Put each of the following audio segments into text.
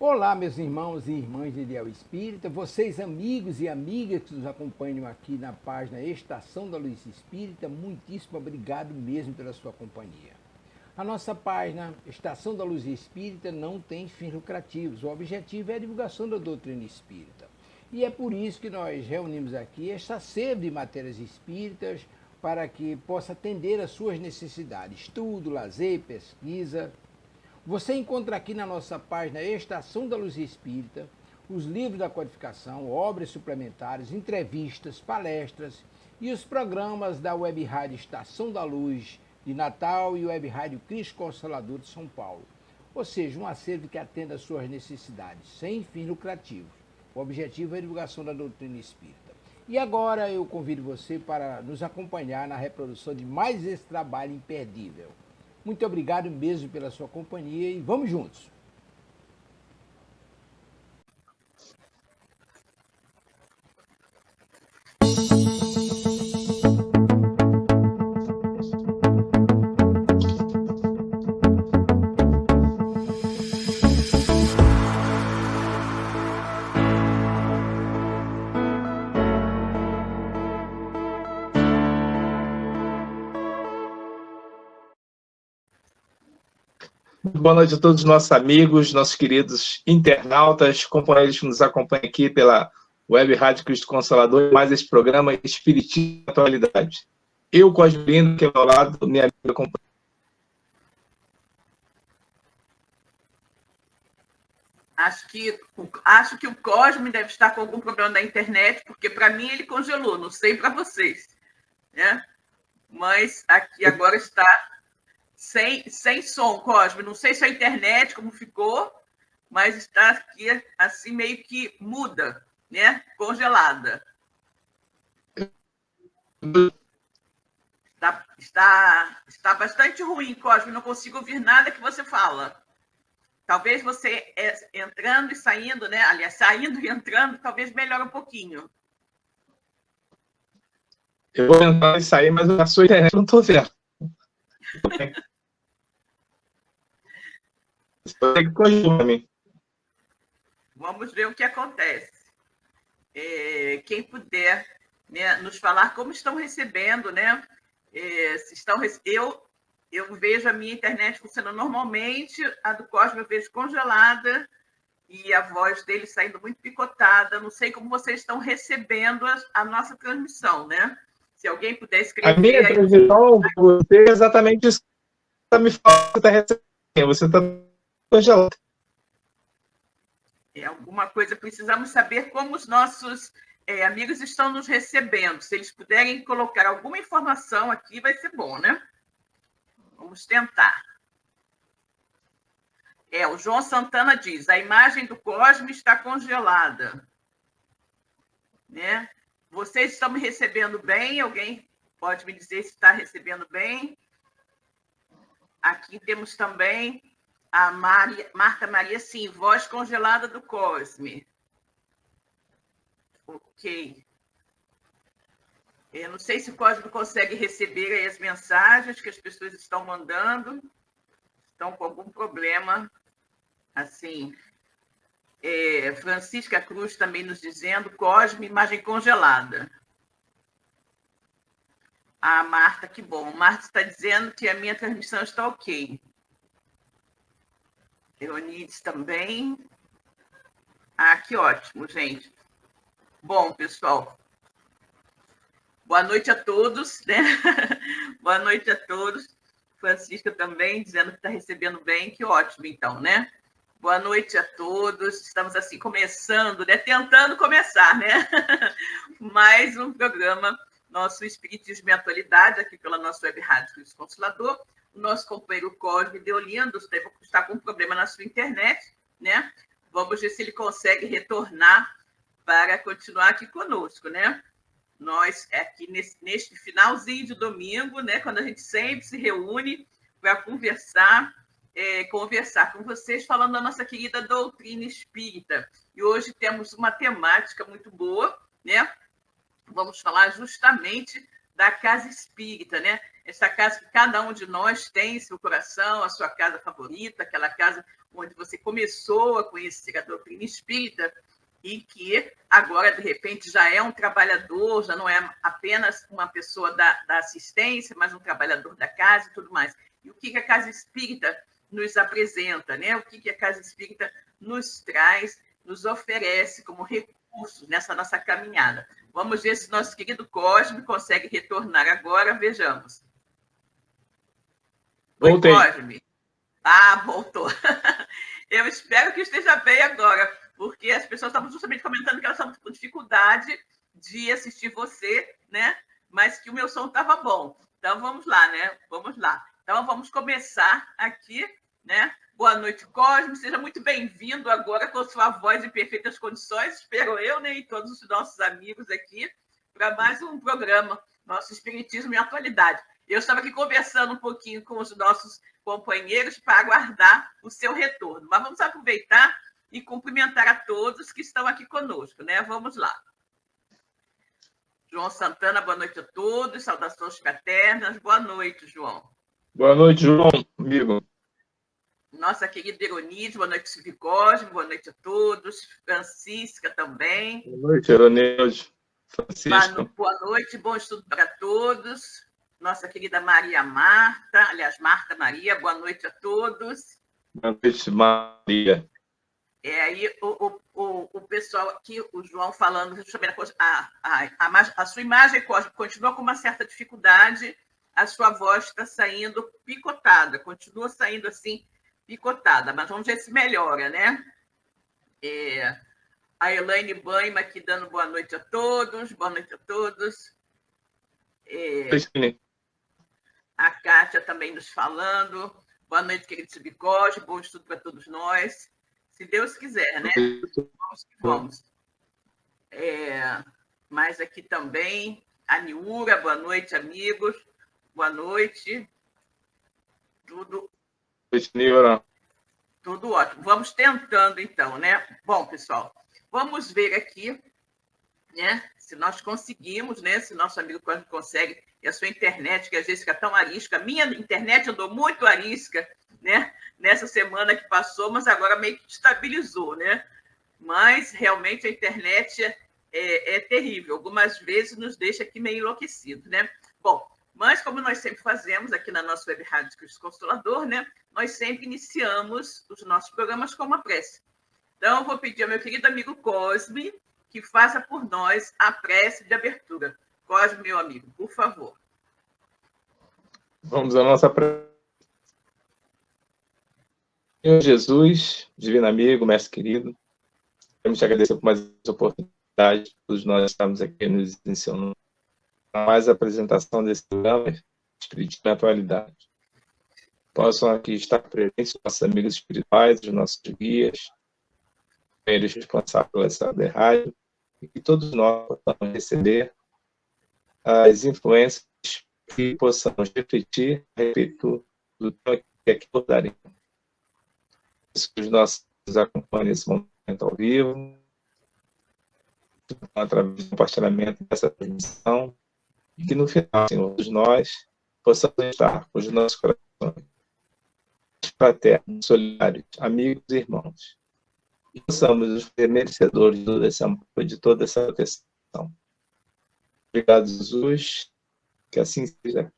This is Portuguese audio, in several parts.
Olá, meus irmãos e irmãs de Ideal Espírita, vocês amigos e amigas que nos acompanham aqui na página Estação da Luz Espírita, muitíssimo obrigado mesmo pela sua companhia. A nossa página Estação da Luz Espírita não tem fins lucrativos, o objetivo é a divulgação da doutrina espírita. E é por isso que nós reunimos aqui esta sede de matérias espíritas para que possa atender às suas necessidades, estudo, lazer, pesquisa. Você encontra aqui na nossa página Estação da Luz Espírita os livros da codificação, obras suplementares, entrevistas, palestras e os programas da Web Rádio Estação da Luz de Natal e Web Rádio Cristo Consolador de São Paulo. Ou seja, um acervo que atenda às suas necessidades, sem fins lucrativos. O objetivo é a divulgação da doutrina espírita. E agora eu convido você para nos acompanhar na reprodução de mais esse trabalho imperdível. Muito obrigado mesmo pela sua companhia e vamos juntos. Boa noite a todos os nossos amigos, nossos queridos internautas, companheiros que nos acompanham aqui pela Web Rádio Cristo Consolador, mais esse programa Espiritismo e Atualidade. Eu, Cosme Lindo, que é ao meu lado, minha amiga companheira. Acho que o Cosme deve estar com algum problema na internet, porque para mim ele congelou, não sei para vocês, né? Mas aqui agora está sem som, Cosme. Não sei se a internet como ficou, mas está aqui assim meio que muda, né? Congelada. Está bastante ruim, Cosme. Não consigo ouvir nada que você fala. Talvez você entrando e saindo, né? Aliás, saindo e entrando, talvez melhore um pouquinho. Eu vou entrar e sair, mas a sua internet eu não estou vendo. Vamos ver o que acontece. Quem puder, né, nos falar como estão recebendo, né? Se estão eu vejo a minha internet funcionando normalmente, a do Cosme eu vejo congelada e a voz dele saindo muito picotada. Não sei como vocês estão recebendo a nossa transmissão, né? Se alguém puder escrever... A minha transmissão, você é exatamente isso que você está me falando, você está recebendo. Você está congelado. Alguma coisa, precisamos saber como os nossos amigos estão nos recebendo. Se eles puderem colocar alguma informação aqui, vai ser bom, né? Vamos tentar. O João Santana diz, a imagem do Cosme está congelada. Né? Vocês estão me recebendo bem? Alguém pode me dizer se está recebendo bem? Aqui temos também a Marta Maria, sim, voz congelada do Cosme. Ok. Eu não sei se o Cosme consegue receber aí as mensagens que as pessoas estão mandando. Estão com algum problema. Assim, Francisca Cruz também nos dizendo, Cosme, imagem congelada. A Marta, que bom. Marta está dizendo que a minha transmissão está ok. Leonides também. Que ótimo, gente. Bom, pessoal, boa noite a todos, né? Boa noite a todos. Francisca também dizendo que está recebendo bem, que ótimo, então, né? Boa noite a todos. Estamos assim começando, né? Tentando começar, né? Mais um programa, nosso Espiritismo e Atualidade, aqui pela nossa Web Rádio Cristo Consolador. O nosso companheiro Cosme Deolindo está com um problema na sua internet, né? Vamos ver se ele consegue retornar para continuar aqui conosco, né? Nós, aqui neste finalzinho de domingo, né, quando a gente sempre se reúne para conversar com vocês, falando da nossa querida doutrina espírita. E hoje temos uma temática muito boa, né? Vamos falar justamente da casa espírita, né? Essa casa que cada um de nós tem em seu coração, a sua casa favorita, aquela casa onde você começou a conhecer a doutrina espírita e que agora, de repente, já é um trabalhador, já não é apenas uma pessoa da assistência, mas um trabalhador da casa e tudo mais. E o que a Casa Espírita nos apresenta, né? O que a Casa Espírita nos traz, nos oferece como recursos nessa nossa caminhada. Vamos ver se nosso querido Cosme consegue retornar agora. Vejamos. Voltei. Oi, Cosme. Ah, voltou. Eu espero que esteja bem agora, porque as pessoas estavam justamente comentando que elas estavam com dificuldade de assistir você, né? Mas que o meu som estava bom. Então, vamos lá, né? Vamos lá. Então, vamos começar aqui, né? Boa noite, Cosme. Seja muito bem-vindo agora com sua voz em perfeitas condições, espero eu, né? E todos os nossos amigos aqui, para mais um programa, Nosso Espiritismo em Atualidade. Eu estava aqui conversando um pouquinho com os nossos companheiros para aguardar o seu retorno. Mas vamos aproveitar e cumprimentar a todos que estão aqui conosco, né? Vamos lá. João Santana, boa noite a todos. Saudações fraternas. Boa noite, João. Boa noite, João, amigo. Nossa querida Ironide, boa noite, Silvio Cosme, boa noite a todos. Francisca também. Boa noite, Ironide. Francisco. Boa noite, bom estudo para todos. Nossa querida Maria Marta, aliás, Marta Maria, boa noite a todos. Boa noite, Maria. Aí o pessoal aqui, o João falando sobre a sua imagem, Cosme, continua com uma certa dificuldade, a sua voz está saindo picotada, continua saindo assim, picotada, mas vamos ver se melhora, né? A Elaine Baima aqui dando boa noite a todos, boa noite a todos. A Kátia também nos falando. Boa noite, querido Subicós. Bom estudo para todos nós. Se Deus quiser, né? Vamos que vamos. Mas aqui também, a Niura. Boa noite, amigos. Boa noite. Tudo. Boa noite, Niura. Tudo ótimo. Vamos tentando, então, né? Bom, pessoal, vamos ver aqui, né? Se nós conseguimos, né? Se nosso amigo Cosme consegue, e a sua internet, que às vezes fica tão arisca. A minha internet andou muito arisca, né? Nessa semana que passou, mas agora meio que estabilizou, né? Mas realmente a internet é terrível. Algumas vezes nos deixa aqui meio enlouquecido, né? Bom, mas como nós sempre fazemos aqui na nossa web rádio Cristo Consolador, né? Nós sempre iniciamos os nossos programas com uma prece. Então, eu vou pedir ao meu querido amigo Cosme que faça por nós a prece de abertura. Cosme, meu amigo, por favor. Vamos à nossa prece. Senhor Jesus, divino amigo, mestre querido, queremos te agradecer por mais essa oportunidade, todos nós estamos aqui nos ensinando a mais apresentação desse programa, Espiritismo na Atualidade. Possam aqui estar presentes nossos amigos espirituais, os nossos guias, eles responsáveis pela essa rádio, e que todos nós possamos receber as influências e possamos refletir a respeito do tema que aqui abordaremos. Que os nossos acompanhem nesse momento ao vivo, através do compartilhamento dessa transmissão, e que no final, Senhor, todos nós possamos estar com os nossos corações fraternos, solidários, amigos e irmãos, e possamos nos ser merecedores de todo esse amor, de toda essa proteção. Obrigado, Jesus. Que assim seja.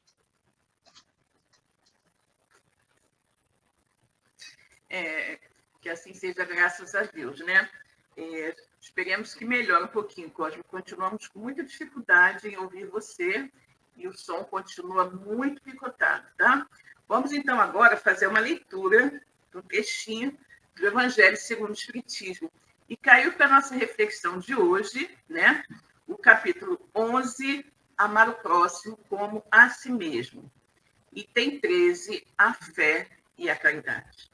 Que assim seja, graças a Deus, né? Esperemos que melhore um pouquinho, Cosme. Continuamos com muita dificuldade em ouvir você e o som continua muito picotado, tá? Vamos, então, agora fazer uma leitura do textinho do Evangelho segundo o Espiritismo. E caiu para a nossa reflexão de hoje, né? O capítulo 11, Amar o Próximo como a si mesmo. E tem 13, a fé e a caridade.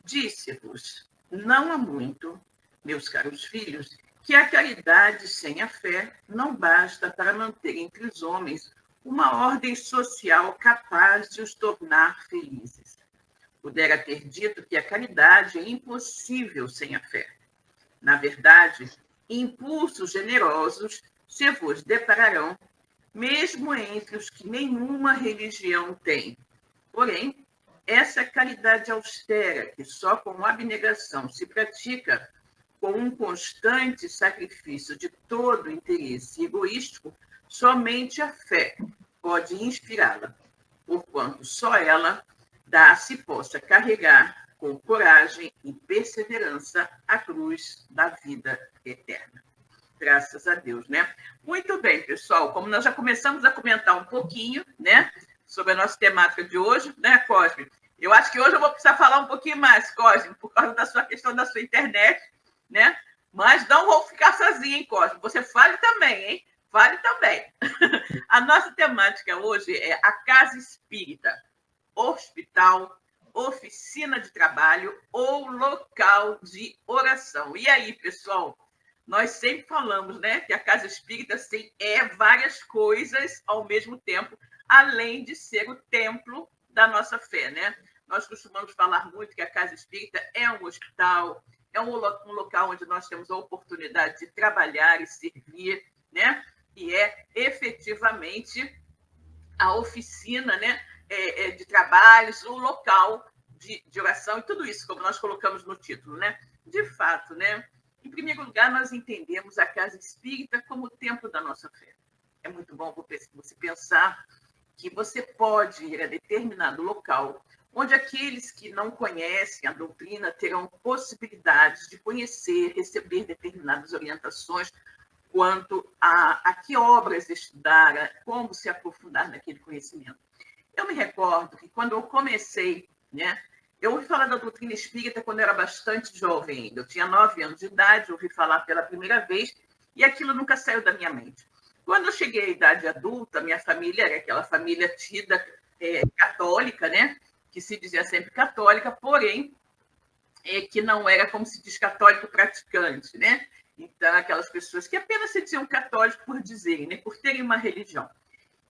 Disse-vos, não há muito, meus caros filhos, que a caridade sem a fé não basta para manter entre os homens uma ordem social capaz de os tornar felizes. Pudera ter dito que a caridade é impossível sem a fé. Na verdade, impulsos generosos se vos depararão, mesmo entre os que nenhuma religião tem. Porém, essa caridade austera, que só com abnegação se pratica com um constante sacrifício de todo interesse egoístico, somente a fé pode inspirá-la, porquanto só ela se possa carregar com coragem e perseverança a cruz da vida eterna. Graças a Deus, né? Muito bem, pessoal. Como nós já começamos a comentar um pouquinho, né, sobre a nossa temática de hoje, né, Cosme? Eu acho que hoje eu vou precisar falar um pouquinho mais, Cosme, por causa da sua questão da sua internet, né? Mas não vou ficar sozinha, hein, Cosme? Você fale também, hein? Fale também. A nossa temática hoje é a casa espírita, hospital, oficina de trabalho ou local de oração. E aí, pessoal? Nós sempre falamos, né, que a casa espírita é várias coisas ao mesmo tempo, além de ser o templo da nossa fé, né? Nós costumamos falar muito que a casa espírita é um hospital, é um local onde nós temos a oportunidade de trabalhar e servir, né? E é efetivamente a oficina, né, de trabalhos, o local de oração e tudo isso, como nós colocamos no título, né? De fato, né? Em primeiro lugar, nós entendemos a casa espírita como o templo da nossa fé. É muito bom você pensar que você pode ir a determinado local onde aqueles que não conhecem a doutrina terão possibilidades de conhecer, receber determinadas orientações quanto a que obras estudar, como se aprofundar naquele conhecimento. Eu me recordo que quando eu comecei, né, eu ouvi falar da doutrina espírita quando eu era bastante jovem ainda. Eu tinha 9 anos de idade, ouvi falar pela primeira vez, e aquilo nunca saiu da minha mente. Quando eu cheguei à idade adulta, minha família era aquela família tida católica, né? Que se dizia sempre católica, porém, que não era, como se diz, católico praticante, né? Então, aquelas pessoas que apenas se diziam católicos por dizerem, né? Por terem uma religião.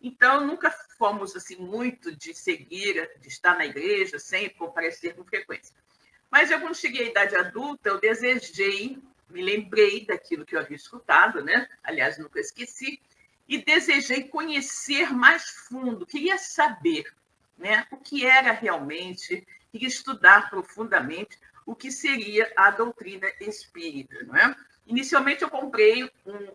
Então, nunca fomos assim muito de seguir, de estar na igreja, sempre comparecer com frequência. Mas eu, quando cheguei à idade adulta, eu desejei, me lembrei daquilo que eu havia escutado, né? Aliás, nunca esqueci, e desejei conhecer mais fundo, queria saber, né, o que era realmente, queria estudar profundamente o que seria a doutrina espírita, não é? Inicialmente, eu comprei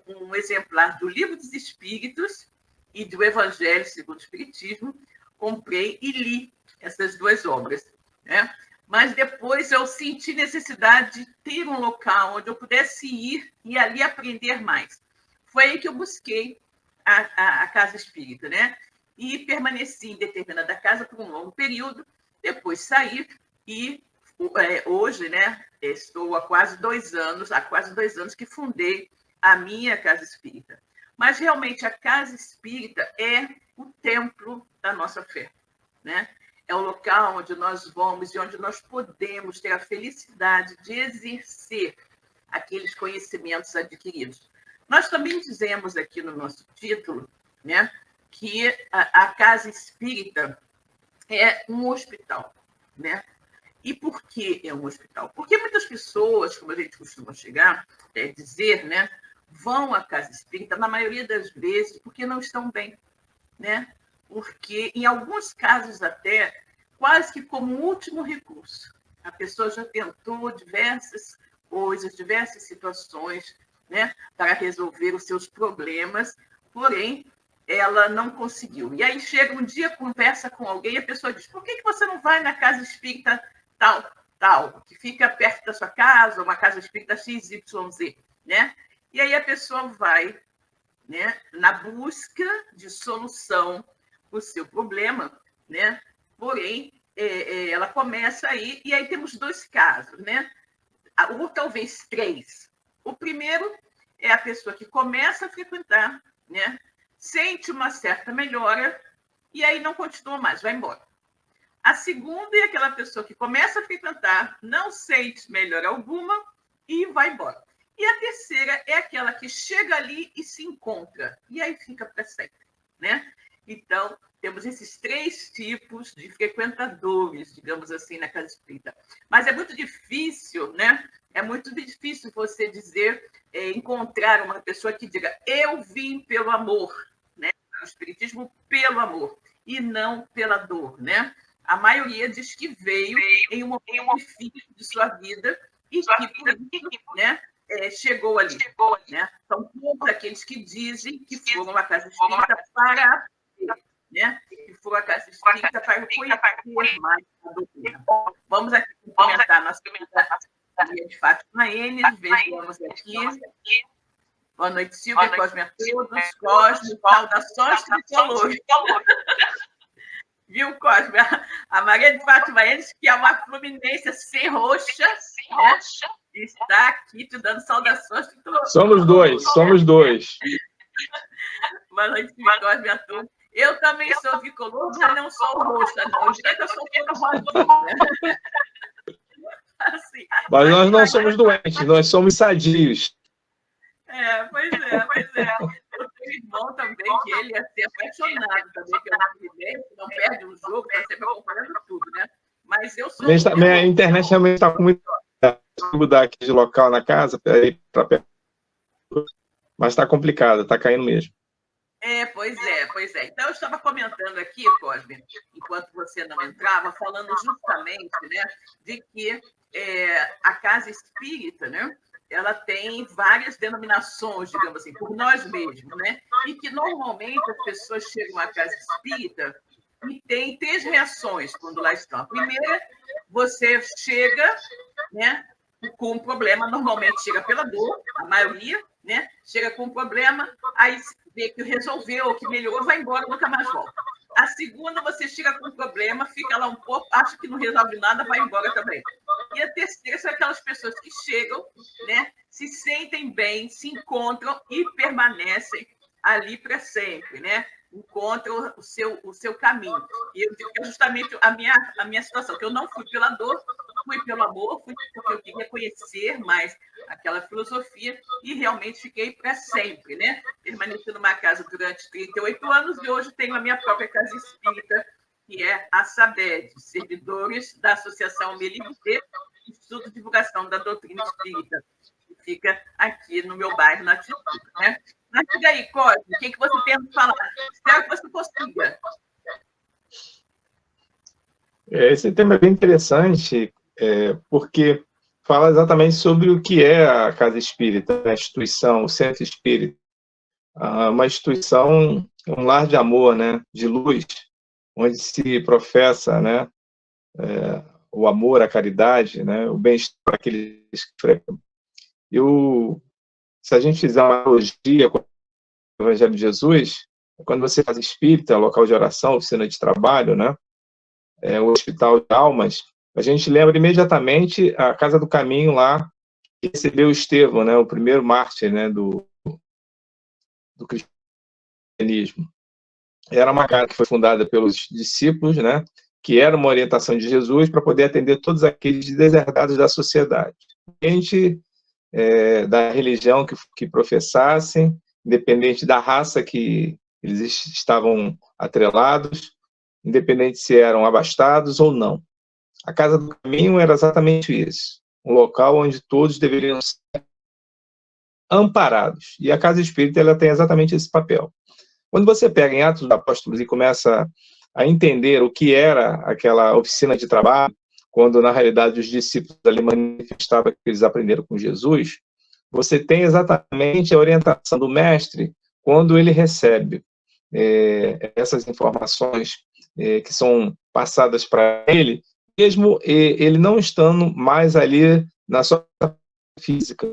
um exemplar do Livro dos Espíritos e do Evangelho segundo o Espiritismo, comprei e li essas duas obras, né? Mas depois eu senti necessidade de ter um local onde eu pudesse ir e ali aprender mais. Foi aí que eu busquei a casa espírita, né? E permaneci em determinada casa por um longo período, depois saí e hoje, né, estou há quase 2 anos que fundei a minha casa espírita. Mas, realmente, a casa espírita é o templo da nossa fé, né? É o local onde nós vamos e onde nós podemos ter a felicidade de exercer aqueles conhecimentos adquiridos. Nós também dizemos aqui no nosso título, né, que a casa espírita é um hospital, né? E por que é um hospital? Porque muitas pessoas, como a gente costuma dizer, né, vão à casa espírita, na maioria das vezes, porque não estão bem, né? Porque, em alguns casos até, quase que como último recurso. A pessoa já tentou diversas coisas, diversas situações, né, para resolver os seus problemas, porém, ela não conseguiu. E aí chega um dia, conversa com alguém, e a pessoa diz, por que você não vai na casa espírita tal, que fica perto da sua casa, uma casa espírita XYZ, né? E aí a pessoa vai, né, na busca de solução para o seu problema, né? Porém, ela começa aí, e aí temos 2 casos, né? Ou talvez 3. O primeiro é a pessoa que começa a frequentar, né? Sente uma certa melhora, e aí não continua mais, vai embora. A segunda é aquela pessoa que começa a frequentar, não sente melhora alguma e vai embora. E a terceira é aquela que chega ali e se encontra, e aí fica para sempre, né? Então, temos esses 3 tipos de frequentadores, digamos assim, na casa espírita. Mas é muito difícil, né? É muito difícil você dizer, encontrar uma pessoa que diga, eu vim pelo amor, né? O espiritismo pelo amor, e não pela dor, né? A maioria diz que veio em um momento difícil de sua vida e que, por isso, né, chegou ali. Né? São todos aqueles que dizem que foram à casa espírita para aprender, né? Que foram à casa espírita para conhecer mais a doutrina. Vamos aqui comentar nossa Maria de Fátima Enes, vejamos aqui. Boa noite, Silvia, Cosme a todos. Cosme, saudações tricolores. Viu, Cosme? A Maria de Fátima Enes, que é uma fluminense sem roxa, né? Está aqui te dando saudações tricolores. Somos dois. Boa noite, Cosme a todos. Eu também sou tricolor, mas não sou roxa, não. Eu sou todo rosinha, né? Assim, mas nós não somos doentes, nós somos sadios. Pois é. Eu tenho irmão também, que ele ia ser apaixonado também, que é um presidente, não perde um jogo, está sempre acompanhando tudo, né? Mas eu sou... Minha internet realmente está com muito... Vou mudar aqui de local na casa, mas está complicado, está caindo mesmo. Pois é. Então, eu estava comentando aqui, Cosme, enquanto você não entrava, falando justamente, né, de que a casa espírita, né, ela tem várias denominações, digamos assim, por nós mesmos, né? E que, normalmente, as pessoas chegam à casa espírita e tem 3 reações quando lá estão. A primeira, você chega, né, com um problema, normalmente chega pela dor, a maioria, né? Chega com um problema, aí vê que resolveu, que melhorou, vai embora, nunca mais volta. A segunda, você chega com um problema, fica lá um pouco, acha que não resolve nada, vai embora também. E a terceira são aquelas pessoas que chegam, né, se sentem bem, se encontram e permanecem ali para sempre, né? Encontram o seu caminho. E eu digo que é justamente a minha situação, que eu não fui pela dor, fui pelo amor, fui porque eu queria conhecer mais aquela filosofia e realmente fiquei para sempre, né? Permaneci numa casa durante 38 anos e hoje tenho a minha própria casa espírita, que é a SABED, Servidores da Associação Melibê, Estudo e Divulgação da Doutrina Espírita, que fica aqui no meu bairro, na Tijuca, né? Mas diga aí, Cosme, o que você tem a falar? Espero que você consiga. Esse tema é bem interessante, porque fala exatamente sobre o que é a casa espírita, a instituição, o centro espírita. Uma instituição, um lar de amor, né, de luz, onde se professa, né, o amor, a caridade, né, o bem-estar para aqueles que frequentam. Se a gente fizer uma analogia com o Evangelho de Jesus, quando você faz espírita, local de oração, oficina de trabalho, né, o hospital de almas, a gente lembra imediatamente a Casa do Caminho lá, que recebeu Estevão, né, o primeiro mártir, né, do cristianismo. Era uma casa que foi fundada pelos discípulos, né, que era uma orientação de Jesus para poder atender todos aqueles deserdados da sociedade. Gente da religião que professassem, independente da raça que eles estavam atrelados, independente se eram abastados ou não. A Casa do Caminho era exatamente isso, um local onde todos deveriam ser amparados. E a Casa Espírita ela tem exatamente esse papel. Quando você pega em Atos dos Apóstolos e começa a entender o que era aquela oficina de trabalho, quando na realidade os discípulos ali manifestavam que eles aprenderam com Jesus, você tem exatamente a orientação do mestre quando ele recebe essas informações que são passadas para ele, mesmo ele não estando mais ali na sua física.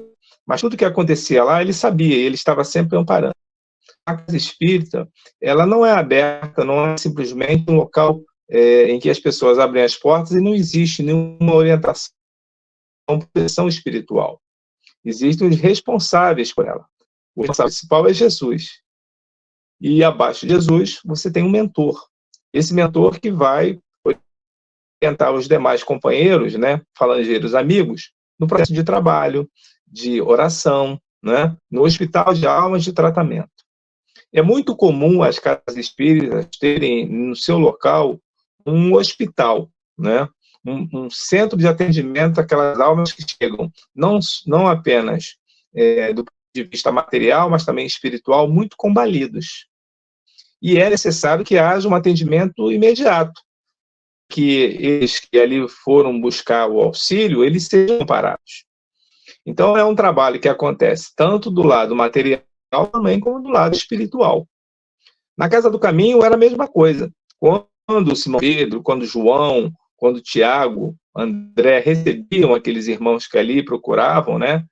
Mas tudo que acontecia lá, ele sabia, ele estava sempre amparando. A casa espírita, ela não é aberta, não é simplesmente um local em que as pessoas abrem as portas e não existe nenhuma orientação, proteção espiritual. Existem os responsáveis por ela. O responsável principal é Jesus. E abaixo de Jesus, você tem um mentor. Esse mentor que vai orientar os demais companheiros, né, falangeiros amigos, no processo de trabalho, de oração, né, no hospital de almas de tratamento. É muito comum as casas espíritas terem no seu local um hospital, né, um centro de atendimento àquelas almas que chegam, não apenas do ponto de vista material, mas também espiritual, muito combalidos. E é necessário que haja um atendimento imediato, que eles que ali foram buscar o auxílio, eles sejam amparados. Então, é um trabalho que acontece tanto do lado material também como do lado espiritual. Na Casa do Caminho era a mesma coisa. Quando Simão Pedro, quando João, quando Tiago, André recebiam aqueles irmãos que ali procuravam, né,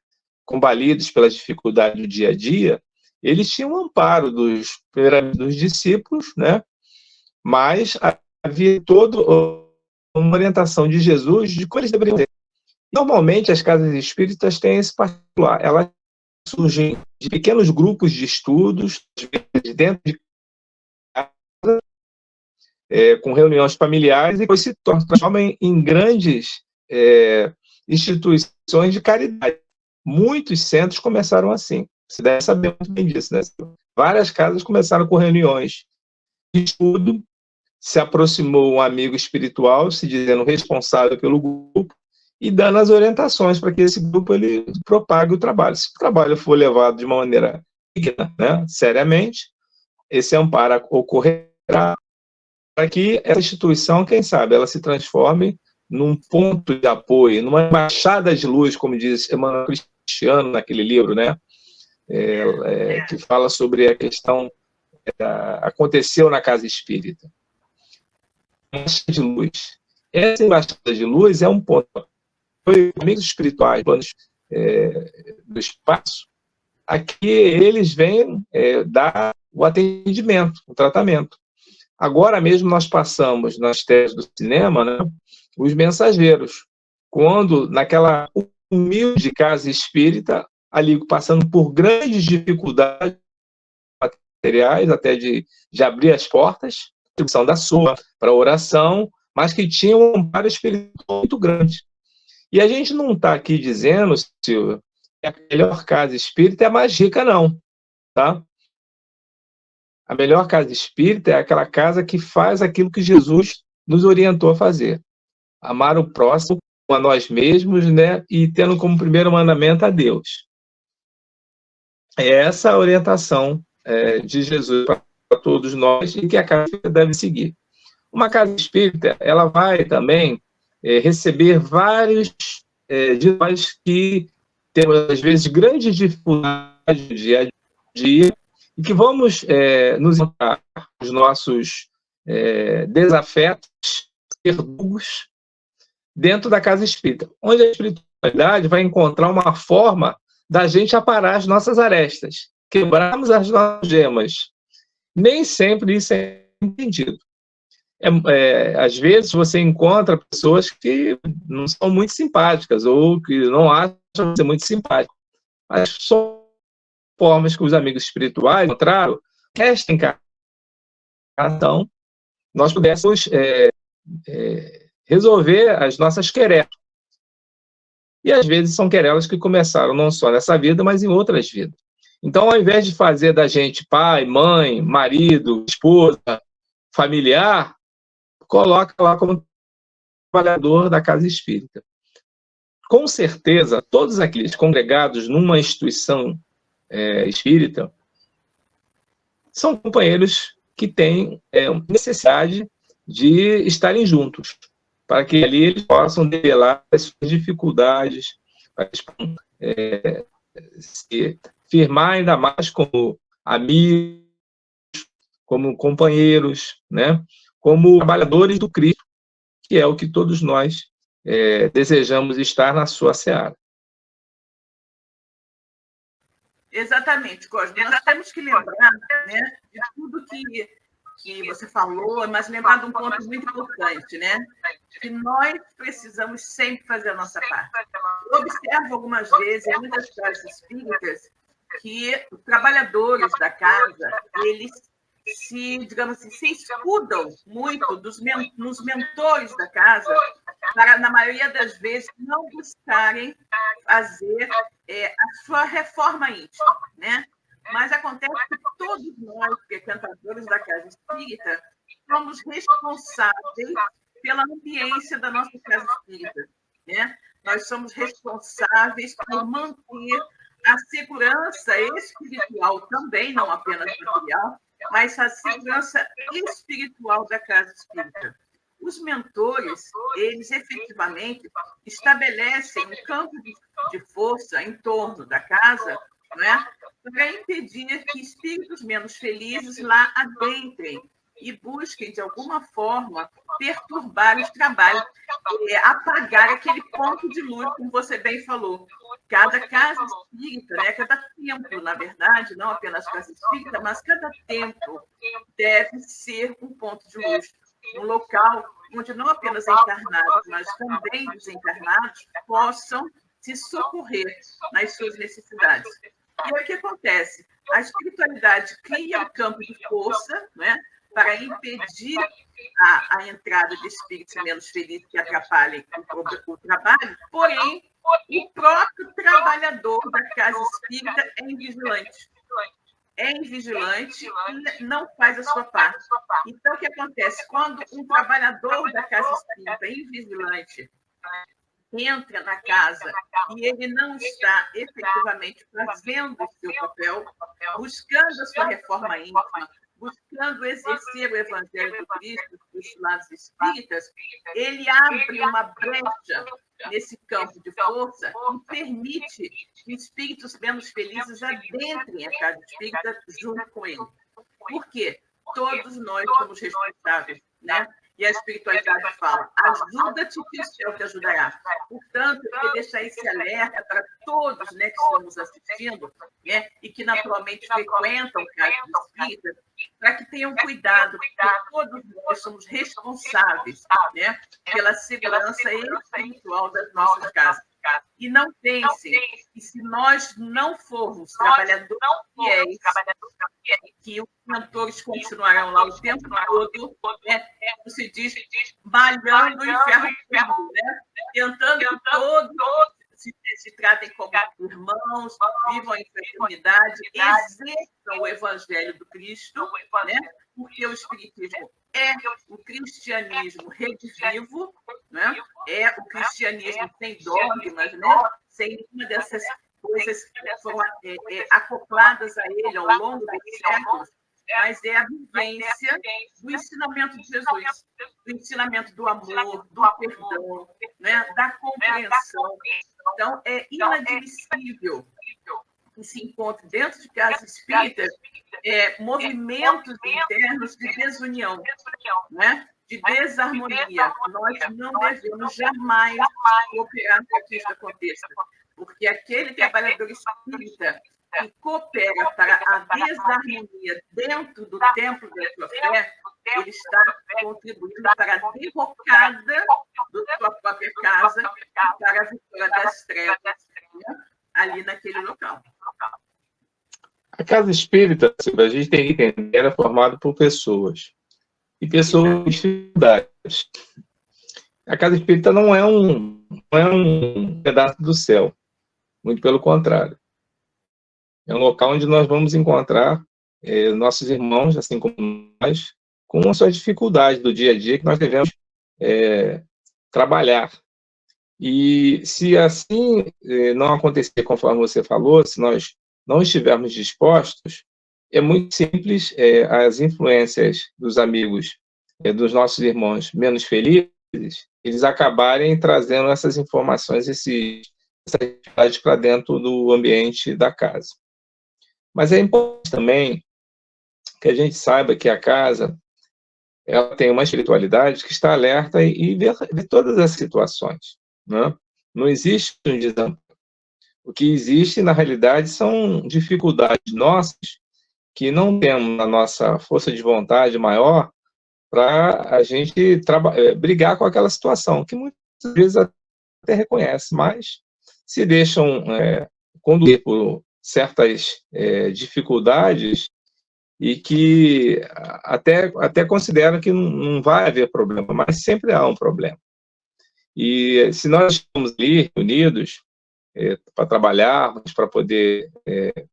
combalidos pelas dificuldades do dia a dia, eles tinham um amparo dos discípulos, né, mas havia toda uma orientação de Jesus de como eles deveriam ser. Normalmente, as casas espíritas têm esse particular. Elas surgem de pequenos grupos de estudos, dentro de casa, com reuniões familiares, e depois se transformam em grandes instituições de caridade. Muitos centros começaram assim. Você deve saber muito bem disso, né? Várias casas começaram com reuniões de estudo, se aproximou um amigo espiritual, se dizendo responsável pelo grupo, e dando as orientações para que esse grupo ele propague o trabalho. Se o trabalho for levado de uma maneira digna, né, seriamente, esse amparo ocorrerá para que essa instituição, quem sabe, ela se transforme num ponto de apoio, numa embaixada de luz, como diz Emmanuel Cristiano naquele livro, né, que fala sobre a questão aconteceu na casa espírita. Embaixada de luz. Essa embaixada de luz é um ponto. Amigos espirituais, planos do espaço, aqui eles vêm dar o atendimento, o tratamento. Agora mesmo nós passamos nas telas do cinema, né, os mensageiros, quando naquela humilde casa espírita, ali passando por grandes dificuldades materiais, até de abrir as portas, distribuição da sua para oração, mas que tinha um amparo espiritual muito grande. E a gente não está aqui dizendo, Silvia, que a melhor casa espírita é a mais rica, não. Tá? A melhor casa espírita é aquela casa que faz aquilo que Jesus nos orientou a fazer. Amar o próximo a nós mesmos, né? E tendo como primeiro mandamento a Deus. É essa a orientação de Jesus para todos nós e que a casa espírita deve seguir. Uma casa espírita, ela vai também receber vários de nós que temos, às vezes, grandes dificuldades no dia a dia e que vamos nos encontrar os nossos desafetos, verdugos, dentro da casa espírita, onde a espiritualidade vai encontrar uma forma da gente aparar as nossas arestas, quebrarmos as nossas gemas. Nem sempre isso é entendido. Às vezes você encontra pessoas que não são muito simpáticas ou que não acham ser muito simpático, mas são formas que os amigos espirituais encontraram que esta encarnação nós pudéssemos resolver as nossas querelas. E às vezes são querelas que começaram não só nessa vida, mas em outras vidas. Então, ao invés de fazer da gente pai, mãe, marido, esposa, familiar, coloca lá como trabalhador da casa espírita. Com certeza, todos aqueles congregados numa instituição espírita são companheiros que têm necessidade de estarem juntos, para que ali eles possam debelar as suas dificuldades, se firmar ainda mais como amigos, como companheiros, né? Como trabalhadores do Cristo, que é o que todos nós desejamos estar na sua seara. Exatamente, Cosme. Nós temos que lembrar, né, de tudo que você falou, mas lembrar de um ponto muito importante, né? Que nós precisamos sempre fazer a nossa parte. Eu observo algumas vezes, em muitas casas espíritas, que os trabalhadores da casa, eles digamos assim, se escudam muito nos mentores da casa, para, na maioria das vezes, não buscarem fazer a sua reforma íntima, né? Mas acontece que todos nós, frequentadores da casa espírita, somos responsáveis pela ambiência da nossa casa espírita, né? Nós somos responsáveis por manter a segurança espiritual também, não apenas material, mas a segurança espiritual da casa espírita. os mentores, eles efetivamente estabelecem um campo de força em torno da casa, né, para impedir que espíritos menos felizes lá adentrem e busquem, de alguma forma, perturbar os trabalhos, apagar aquele ponto de luz, como você bem falou. Cada casa espírita, né, cada templo, na verdade, não apenas casa espírita, mas cada templo deve ser um ponto de luz, um local onde não apenas encarnados, mas também desencarnados possam se socorrer nas suas necessidades. E aí o que acontece? A espiritualidade cria um campo de força, né, para impedir a entrada de espíritos menos felizes que atrapalhem o trabalho, porém, o próprio trabalhador da casa espírita é invigilante. É invigilante e não faz a sua parte. Então, o que acontece? Quando um trabalhador da casa espírita invigilante entra na casa e ele não está efetivamente fazendo o seu papel, buscando a sua reforma íntima, buscando exercer o Evangelho do Cristo dos lados espíritas, ele abre uma brecha nesse campo de força e permite que espíritos menos felizes adentrem a casa espírita junto com ele. Por quê? Todos nós somos responsáveis, né? E a espiritualidade fala, ajuda-te que o céu te ajudará. Portanto, eu queria deixar esse alerta para todos, né, que estamos assistindo, né, e que naturalmente frequentam casas espíritas, para que tenham cuidado, porque todos nós somos responsáveis, né, pela segurança espiritual das nossas casas. E não pensem que se nós não formos trabalhadores fiéis, que os mentores continuarão lá o tempo todo, né, como se diz, malhando o inferno, né, tentando que todos se tratem como irmãos, vivam em fraternidade, exerçam o Evangelho do Cristo, né, porque o Espiritismo é o cristianismo redivivo, né? É o cristianismo sem dogmas, né? Sem nenhuma dessas coisas que foram acopladas a ele ao longo dos séculos, mas é a vivência do ensinamento de Jesus, do ensinamento do amor, do perdão, né? Da compreensão. Então, é inadmissível que se encontre dentro de casas espíritas movimentos internos de desunião, né? De desarmonia. Nós não devemos jamais cooperar para que isso aconteça, porque aquele trabalhador espírita que coopera para a desarmonia dentro do templo da sua fé, ele está contribuindo para a derrocada da sua própria casa e para a vitória das trevas, né? Ali naquele local. A casa espírita, a gente tem que entender, era formada por pessoas. E pessoas com dificuldades. A casa espírita não é um pedaço do céu. Muito pelo contrário. É um local onde nós vamos encontrar nossos irmãos, assim como nós, com as suas dificuldades do dia a dia que nós devemos trabalhar. E se assim não acontecer conforme você falou, se nós não estivermos dispostos, é muito simples as influências dos amigos, dos nossos irmãos menos felizes, eles acabarem trazendo essas informações, essas atividades para dentro do ambiente da casa. Mas é importante também que a gente saiba que a casa ela tem uma espiritualidade que está alerta e vê todas as situações, né? Não existe um desamparo. O que existe, na realidade, são dificuldades nossas que não temos a nossa força de vontade maior para a gente brigar com aquela situação, que muitas vezes até reconhece, mas se deixam conduzir por certas dificuldades e que até consideram que não vai haver problema, mas sempre há um problema. E se nós estamos ali unidos para trabalharmos, para poder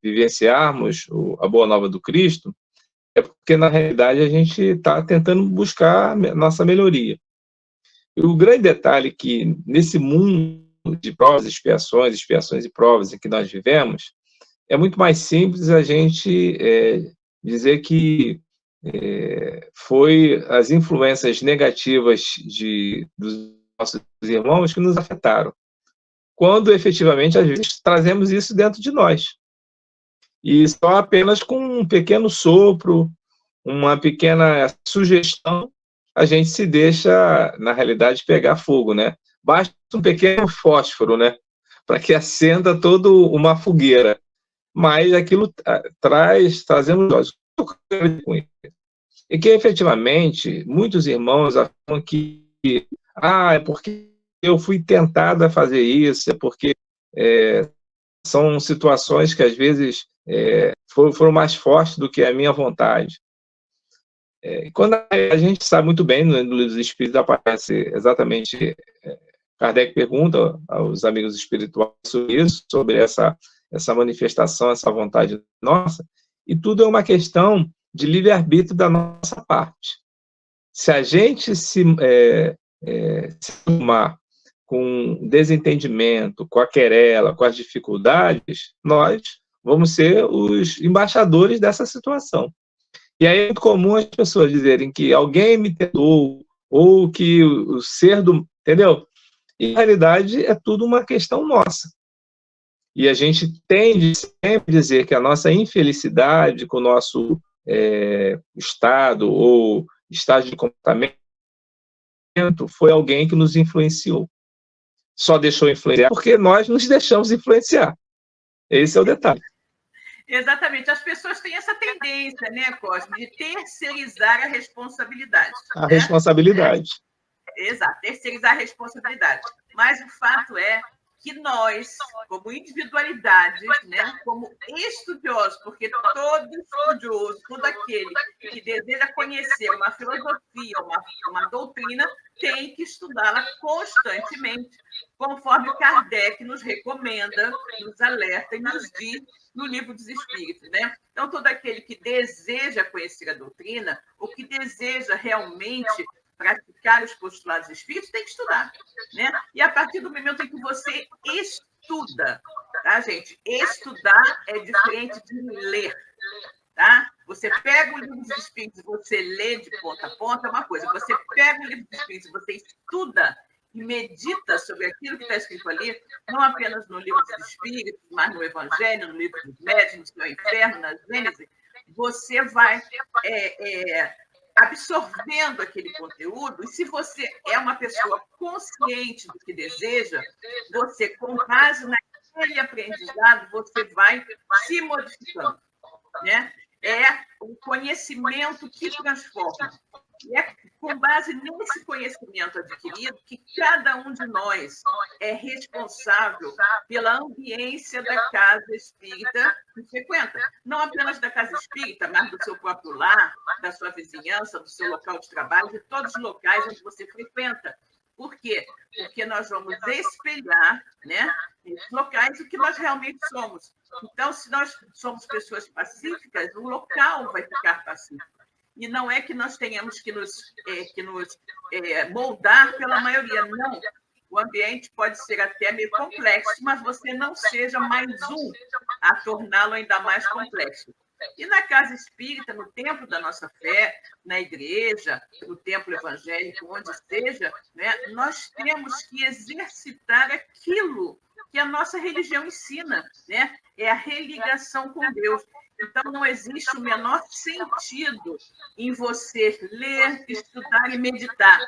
vivenciarmos a boa nova do Cristo, é porque, na realidade, a gente está tentando buscar a nossa melhoria. E o grande detalhe é que, nesse mundo de provas, expiações e provas em que nós vivemos, é muito mais simples a gente dizer que foi as influências negativas dos nossos irmãos que nos afetaram, quando efetivamente, às vezes, trazemos isso dentro de nós. E só apenas com um pequeno sopro, uma pequena sugestão, a gente se deixa, na realidade, pegar fogo, né? Basta um pequeno fósforo, né? Para que acenda toda uma fogueira. Mas aquilo trazemos nós. E que, efetivamente, muitos irmãos afirmam que é porque eu fui tentado a fazer isso, é porque são situações que, às vezes, foram mais fortes do que a minha vontade. Quando a gente sabe muito bem, no livro dos Espíritos aparece exatamente, Kardec pergunta aos amigos espirituais sobre isso, sobre essa manifestação, essa vontade nossa, e tudo é uma questão de livre-arbítrio da nossa parte. Se a gente se tomar com desentendimento, com a querela, com as dificuldades, nós vamos ser os embaixadores dessa situação. E aí é muito comum as pessoas dizerem que alguém me tentou, ou que o ser do... Entendeu? E, na realidade, é tudo uma questão nossa. E a gente tende sempre a dizer que a nossa infelicidade com o nosso estado ou estágio de comportamento foi alguém que nos influenciou. Só deixou influenciar porque nós nos deixamos influenciar. Esse é o detalhe. Exatamente. As pessoas têm essa tendência, né, Cosme, de terceirizar a responsabilidade. A responsabilidade. Exato, terceirizar a responsabilidade. Mas o fato é que nós, como individualidades, né, como estudiosos, porque todo estudioso, todo aquele que deseja conhecer uma filosofia, uma doutrina, tem que estudá-la constantemente, conforme Kardec nos recomenda, nos alerta e nos diz no Livro dos Espíritos, né? Então, todo aquele que deseja conhecer a doutrina, ou que deseja realmente praticar os postulados espíritos, tem que estudar, né? E a partir do momento em que você estuda, tá, gente? Estudar é diferente de ler, tá? Você pega o livro dos espíritos, você lê de ponta a ponta, é uma coisa. Você pega o livro dos espíritos, você estuda e medita sobre aquilo que está escrito ali, não apenas no livro dos espíritos, mas no Evangelho, no livro dos médiuns, no Céu e Inferno, na Gênesis, você vai absorvendo aquele conteúdo, e se você é uma pessoa consciente do que deseja, você, com base naquele aprendizado, você vai se modificando, né? É o conhecimento que transforma. E é com base nesse conhecimento adquirido que cada um de nós é responsável pela ambiência da casa espírita que frequenta. Não apenas da casa espírita, mas do seu próprio lar, da sua vizinhança, do seu local de trabalho, de todos os locais onde você frequenta. Por quê? Porque nós vamos espelhar, né, nesses locais o que nós realmente somos. Então, se nós somos pessoas pacíficas, o local vai ficar pacífico. E não é que nós tenhamos que nos moldar pela maioria, não. O ambiente pode ser até meio complexo, mas você não seja mais um a torná-lo ainda mais complexo. E na casa espírita, no templo da nossa fé, na igreja, no templo evangélico, onde seja, né, nós temos que exercitar aquilo que a nossa religião ensina, né? É a religação com Deus. Então, não existe o menor sentido em você ler, estudar e meditar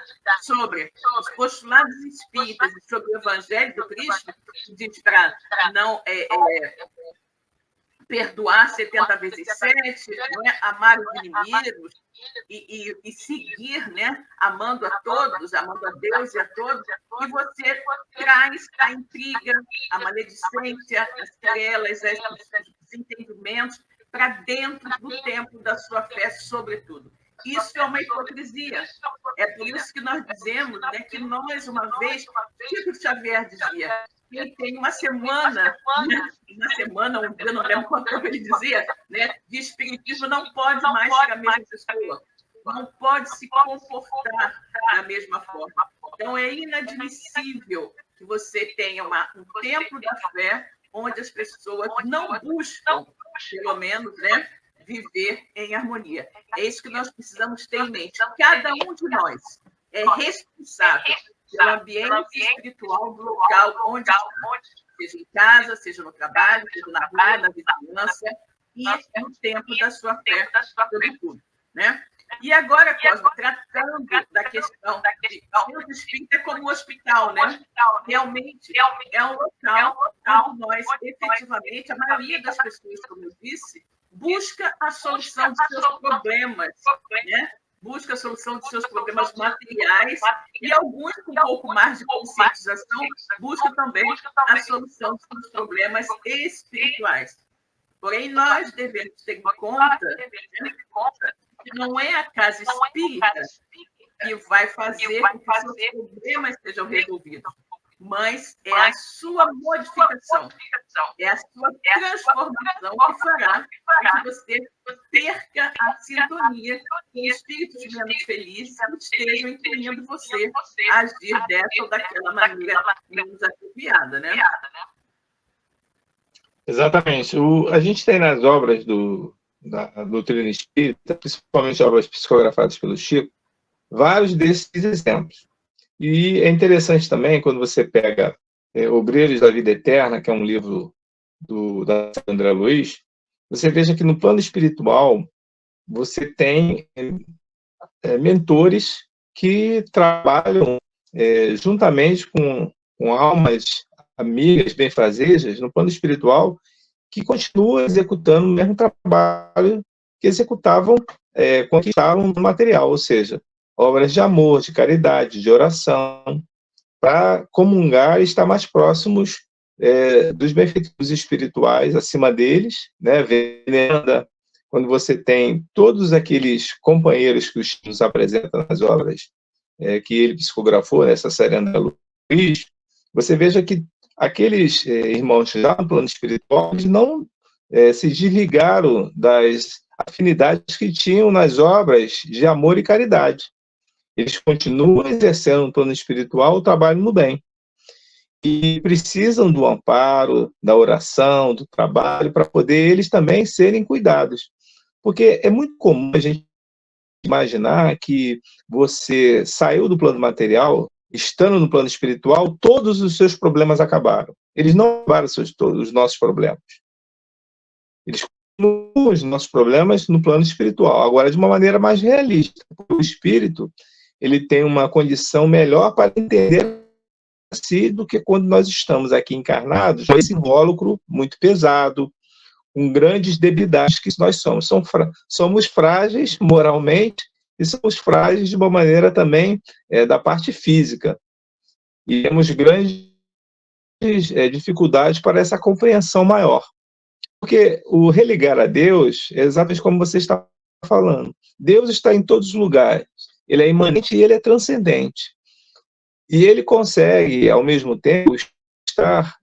sobre os postulados espíritas e sobre o Evangelho do Cristo, que diz para não perdoar 70 vezes 7, né? Amar os inimigos e seguir, né? Amando a todos, amando a Deus e a todos, e você traz a intriga, a maledicência, as querelas, os desentendimentos para dentro do templo da sua fé, sobretudo. Isso é uma hipocrisia. É por isso que nós dizemos, né, que nós, uma vez, Chico Xavier dizia, quem tem uma semana, um dia, não lembro quanto tempo ele dizia, né, de espiritismo, não pode mais ser a mesma pessoa, não pode se comportar da mesma forma. Então, é inadmissível que você tenha um templo da fé onde as pessoas não buscam, pelo menos, né, viver em harmonia. É isso que nós precisamos ter em mente. Cada um de nós é responsável pelo ambiente espiritual do local onde está, seja em casa, seja no trabalho, seja na rua, na vizinhança e no tempo da sua fé, sobretudo, né? E agora, Cosmo, tratando da questão de o espírito é como um hospital, né? Realmente é um local onde nós, efetivamente, a maioria das pessoas, como eu disse, busca a solução de seus problemas, né? Busca a solução de seus problemas materiais e alguns com um pouco mais de conscientização buscam também a solução de seus problemas espirituais. Porém, nós devemos ter em conta que não é a casa espírita que vai fazer com que seus problemas sejam resolvidos, mas é a sua modificação, é a sua transformação que fará com que você perca a sintonia com espíritos menos felizes que estejam incluindo você a agir dessa ou daquela maneira menos apropriada, né? Exatamente. A gente tem nas obras da doutrina espírita, principalmente obras psicografadas pelo Chico, vários desses exemplos. E é interessante também, quando você pega Obreiros da Vida Eterna, que é um livro da André Luiz, você veja que no plano espiritual você tem mentores que trabalham juntamente com almas amigas, benfazejas, no plano espiritual, que continuam executando o mesmo trabalho que executavam quando estavam no material, ou seja, obras de amor, de caridade, de oração, para comungar e estar mais próximos dos benfeitores espirituais acima deles, né? Veneranda, quando você tem todos aqueles companheiros que o Chico nos apresenta nas obras que ele psicografou nessa série André Luiz, você veja que aqueles irmãos já no plano espiritual, eles não se desligaram das afinidades que tinham nas obras de amor e caridade. Eles continuam exercendo no plano espiritual o trabalho no bem. E precisam do amparo, da oração, do trabalho, para poder eles também serem cuidados. Porque é muito comum a gente imaginar que você saiu do plano material, estando no plano espiritual, todos os seus problemas acabaram. Eles não acabaram os nossos problemas. Eles continuam os nossos problemas no plano espiritual, agora de uma maneira mais realista. O espírito, ele tem uma condição melhor para entender si do que quando nós estamos aqui encarnados, com esse invólucro muito pesado, com grandes debilidades que nós somos. Somos frágeis moralmente e somos frágeis de uma maneira também da parte física. E temos grandes dificuldades para essa compreensão maior. Porque o religar a Deus é exatamente como você está falando. Deus está em todos os lugares. Ele é imanente e ele é transcendente. E ele consegue, ao mesmo tempo, estar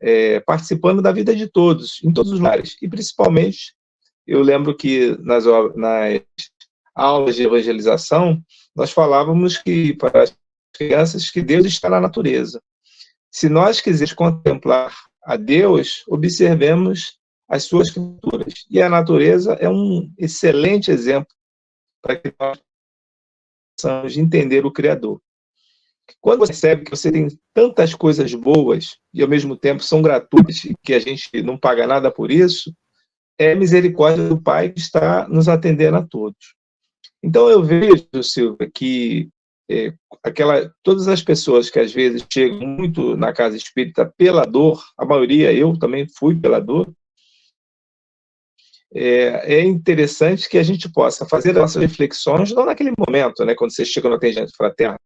participando da vida de todos, em todos os lugares. E, principalmente, eu lembro que nas aulas de evangelização, nós falávamos que, para as crianças, que Deus está na natureza. Se nós quisermos contemplar a Deus, observemos as suas criaturas. E a natureza é um excelente exemplo para que nós possamos entender o Criador. Quando você percebe que você tem tantas coisas boas e, ao mesmo tempo, são gratuitas e que a gente não paga nada por isso, é a misericórdia do Pai que está nos atendendo a todos. Então, eu vejo, Silvia, que todas as pessoas que, às vezes, chegam muito na casa espírita pela dor, a maioria, eu também fui pela dor, é interessante que a gente possa fazer nossas reflexões, não naquele momento, né, quando você chega no atendimento fraterno,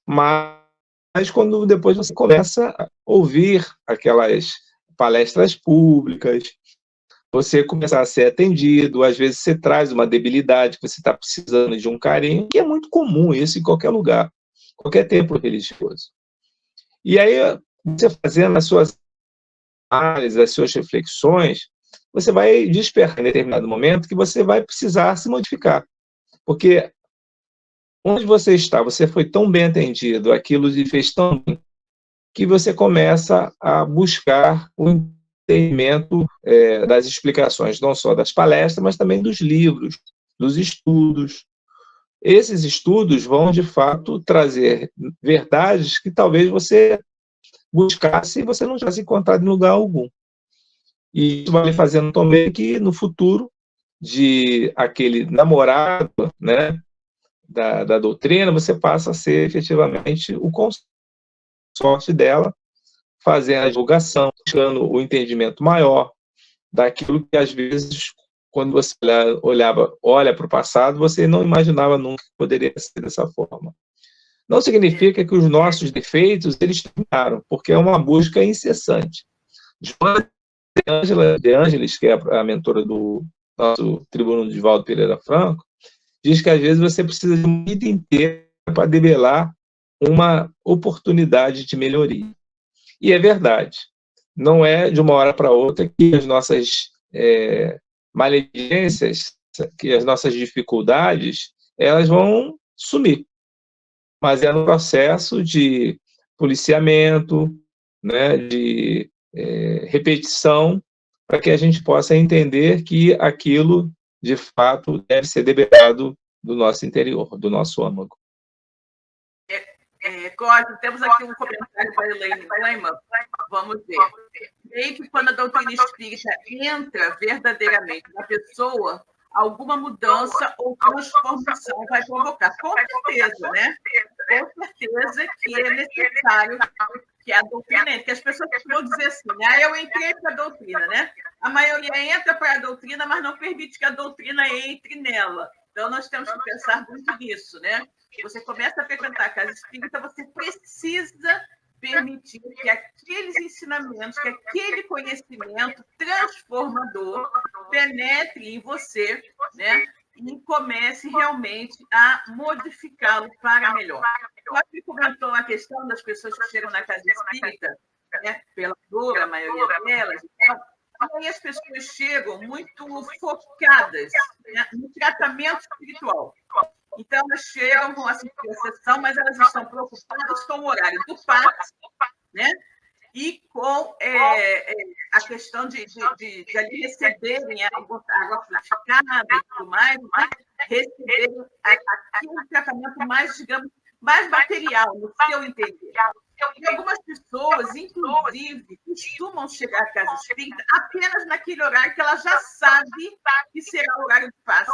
mas quando depois você começa a ouvir aquelas palestras públicas, você começar a ser atendido, às vezes você traz uma debilidade, que você está precisando de um carinho, que é muito comum isso em qualquer lugar, qualquer templo religioso. E aí, você fazendo as suas análises, as suas reflexões, você vai despertar em determinado momento que você vai precisar se modificar. Porque onde você está, você foi tão bem atendido, aquilo lhe fez tão bem, que você começa a buscar o entendimento das explicações, não só das palestras, mas também dos livros, dos estudos. Esses estudos vão, de fato, trazer verdades que talvez você buscasse e você não tivesse encontrado em lugar algum. E isso vai lhe fazendo também que, no futuro, de aquele namorado, né, da doutrina, você passa a ser efetivamente o consorte dela, fazendo a divulgação, buscando o entendimento maior daquilo que, às vezes, quando você olha para o passado, você não imaginava nunca que poderia ser dessa forma. Não significa que os nossos defeitos eles terminaram, porque é uma busca incessante. Joana de Ângeles, que é a mentora do nosso tribuno Divaldo Pereira Franco, diz que às vezes você precisa de uma vida inteira para debelar uma oportunidade de melhoria. E é verdade. Não é de uma hora para outra que as nossas maledicências, que as nossas dificuldades, elas vão sumir. Mas é no processo de policiamento, né, de repetição, para que a gente possa entender que aquilo, de fato, deve ser debelado do nosso interior, do nosso âmago. Cláudio, temos aqui um comentário da Elaine Kleiman. Vamos ver. Creio que quando a doutrina espírita entra verdadeiramente na pessoa, alguma mudança ou transformação vai provocar. Com certeza, né? Com certeza que é necessário que a doutrina entre. Que as pessoas vão dizer assim, né? Eu entrei para a doutrina, né? A maioria entra para a doutrina, mas não permite que a doutrina entre nela. Então, nós temos que pensar muito nisso, né? Você começa a frequentar a casa espírita, você precisa permitir que aqueles ensinamentos, que aquele conhecimento transformador penetre em você, né? E comece realmente a modificá-lo para melhor. Você comentou a questão das pessoas que chegam na casa espírita, né? Pela dor, a maioria delas, e aí as pessoas chegam muito focadas, né? No tratamento espiritual. Então, elas chegam com assistir a sessão, mas elas estão preocupadas com o horário do passe, né? E com a questão de ali receberem a água purificada e tudo mais, né? Receberem aquele tratamento mais, digamos, mais material, no seu entender. E algumas pessoas, inclusive, costumam chegar à casa espírita apenas naquele horário que ela já sabe que será o horário de passe.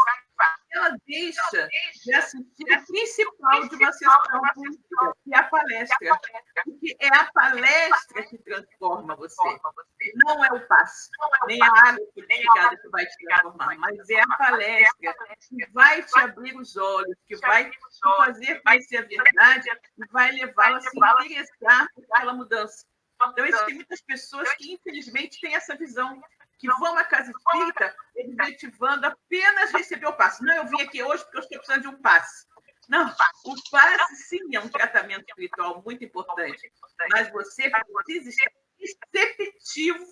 Ela deixa de assistir o principal de uma sessão política, que é a palestra. Porque é a palestra que transforma você. Não é o passe, nem a água purificada que vai te transformar, mas é a palestra que vai te abrir os olhos, que vai te fazer conhecer a verdade e vai levá-la a se interessar por aquela mudança. Então, existem muitas pessoas que, infelizmente, têm essa visão, que vão à casa espírita objetivando apenas receber o passe. Não, eu vim aqui hoje porque eu estou precisando de um passe. Não, o passe, sim, é um tratamento espiritual muito importante, mas você precisa estar receptivo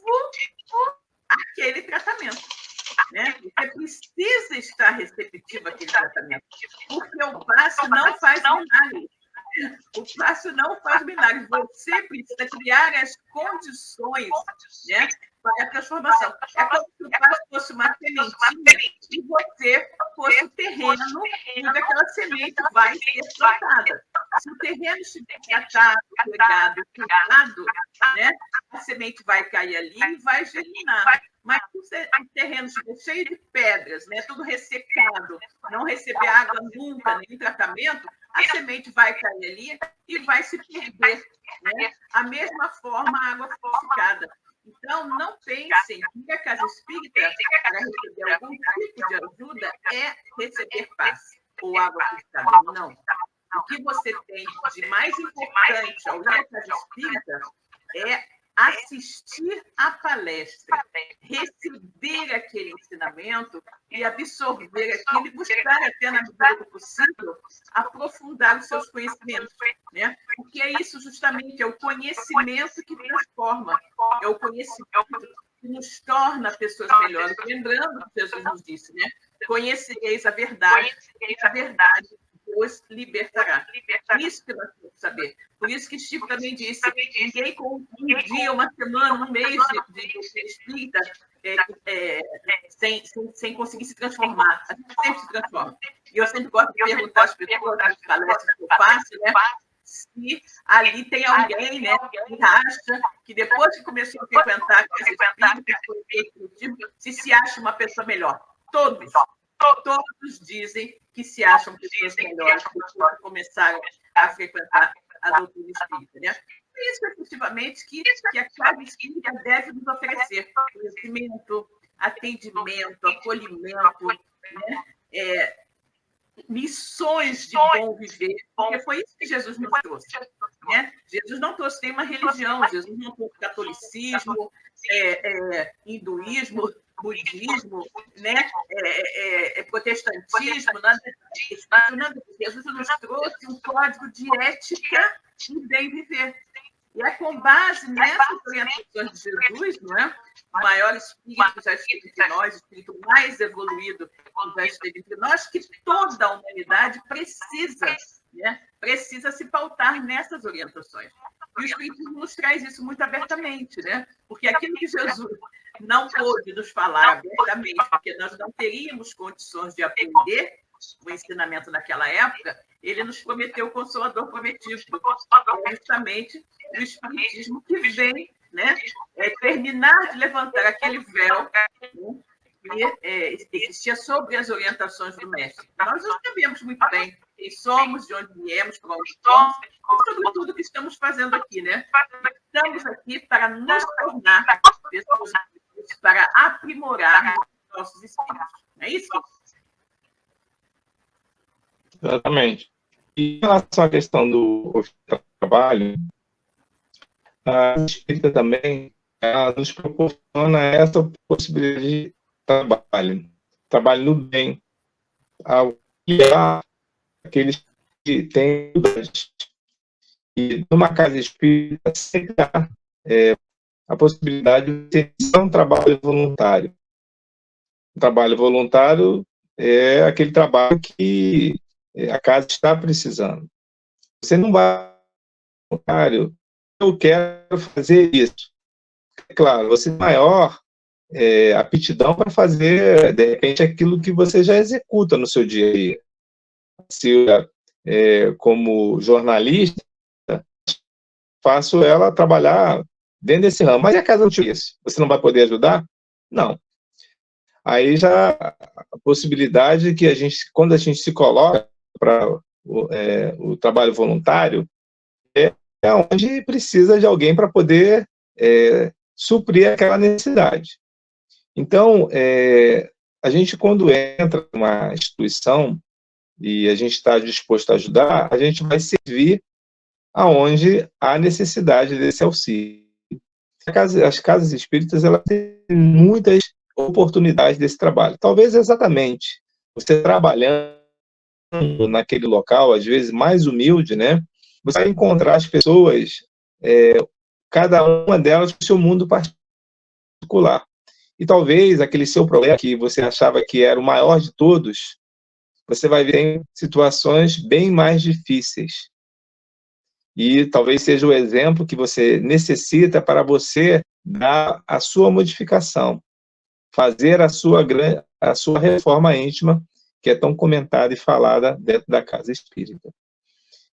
àquele tratamento. Né? Você precisa estar receptivo àquele tratamento, porque o passe não faz milagre. O passe não faz milagre. Você precisa criar as condições, né, para a transformação. É como se o passe fosse uma sementinha e você fosse o terreno onde aquela semente vai ser plantada. Se o terreno estiver tratado, regado, cuidado, né, a semente vai cair ali e vai germinar. Mas se o terreno estiver cheio de pedras, né, tudo ressecado, não receber água nunca, nem tratamento, a semente vai cair ali e vai se perder. Né? A mesma forma a água purificada. Então, não pensem que a casa espírita, para receber algum tipo de ajuda, é receber passe ou água purificada. Não. O que você tem de mais importante ao ir à casa espírita é assistir à palestra, receber aquele ensinamento e absorver aquilo e buscar, até na medida do possível, aprofundar os seus conhecimentos. Né? Porque é isso justamente, é o conhecimento que transforma, é o conhecimento que nos torna pessoas melhores. Lembrando que Jesus nos disse, né? Conhecereis a verdade, e a verdade os libertará. Isso que nós saber. Por isso que Chico também disse, ninguém com um dia, uma semana, um mês de espírita sem conseguir se transformar. A gente sempre se transforma. E eu sempre gosto de perguntar às pessoas, nas palestras que eu faço, né, se ali tem alguém, né, que acha que depois que começou a frequentar a casa espírita, se acha uma pessoa melhor. Todos dizem que se acham pessoas melhores depois que começaram a frequentar a doutrina espírita, né? É isso, efetivamente, que a casa espírita deve nos oferecer: conhecimento, atendimento, acolhimento, né? Missões de bom viver, porque foi isso que Jesus nos trouxe, né? Jesus não trouxe nenhuma religião, Jesus não trouxe catolicismo, hinduísmo, budismo, né? Protestantismo, nada disso. Jesus nos trouxe um código de ética e bem viver. E é com base nessas orientações de Jesus, não é? O maior espírito já esteve entre nós, o espírito mais evoluído já esteve entre nós, que toda a humanidade precisa, né? Precisa se pautar nessas orientações. E o Espiritismo nos traz isso muito abertamente, né? Porque aquilo que Jesus não pôde nos falar abertamente, porque nós não teríamos condições de aprender o ensinamento naquela época, ele nos prometeu o Consolador prometido, justamente o Espiritismo que vem, né, terminar de levantar aquele véu, né, que existia sobre as orientações do Mestre. Nós não sabemos muito bem quem somos, de onde viemos, para onde somos, e sobre tudo que estamos fazendo aqui, né? Estamos aqui para nos tornar pessoas, para aprimorar nossos espíritos. Não é isso? Exatamente. E em relação à questão do trabalho, a espírita também nos proporciona essa possibilidade de trabalho no bem, auxiliar aqueles que têm dúvidas. E numa casa espírita sempre há a possibilidade de ter um trabalho voluntário. O trabalho voluntário é aquele trabalho que a casa está precisando. Você não vai voluntário, eu quero fazer isso. É claro, você tem maior aptidão para fazer, de repente, aquilo que você já executa no seu dia a dia. Se como jornalista, faço ela trabalhar dentro desse ramo. Mas e a casa não te isso? Você não vai poder ajudar? Não. Aí já a possibilidade que quando a gente se coloca para o trabalho voluntário, é onde precisa de alguém para poder suprir aquela necessidade. Então, a gente, quando entra numa instituição e a gente está disposto a ajudar, a gente vai servir aonde há necessidade desse auxílio. As casas espíritas, elas têm muitas oportunidades desse trabalho. Talvez exatamente você trabalhando naquele local, às vezes mais humilde, né? Você vai encontrar as pessoas, cada uma delas com o seu mundo particular. E talvez aquele seu problema que você achava que era o maior de todos, você vai ver em situações bem mais difíceis. E talvez seja o exemplo que você necessita para você dar a sua modificação, fazer a sua reforma íntima, que é tão comentada e falada dentro da casa espírita.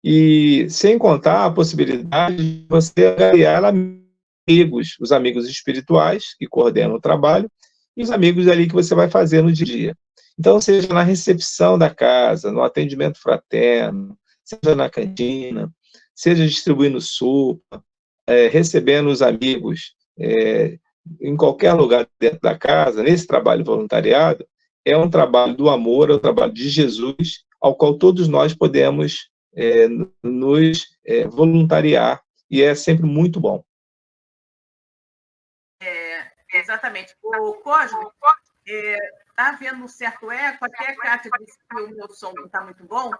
E sem contar a possibilidade de você angariar amigos, os amigos espirituais que coordenam o trabalho, e os amigos ali que você vai fazer no dia a dia. Então, seja na recepção da casa, no atendimento fraterno, seja na cantina, seja distribuindo sopa, recebendo os amigos em qualquer lugar dentro da casa, nesse trabalho voluntariado, é um trabalho do amor, é um trabalho de Jesus, ao qual todos nós podemos nos voluntariar, e é sempre muito bom. Exatamente. O Cosmo, está havendo um certo eco, até a Cátia disse que o meu som não está muito bom.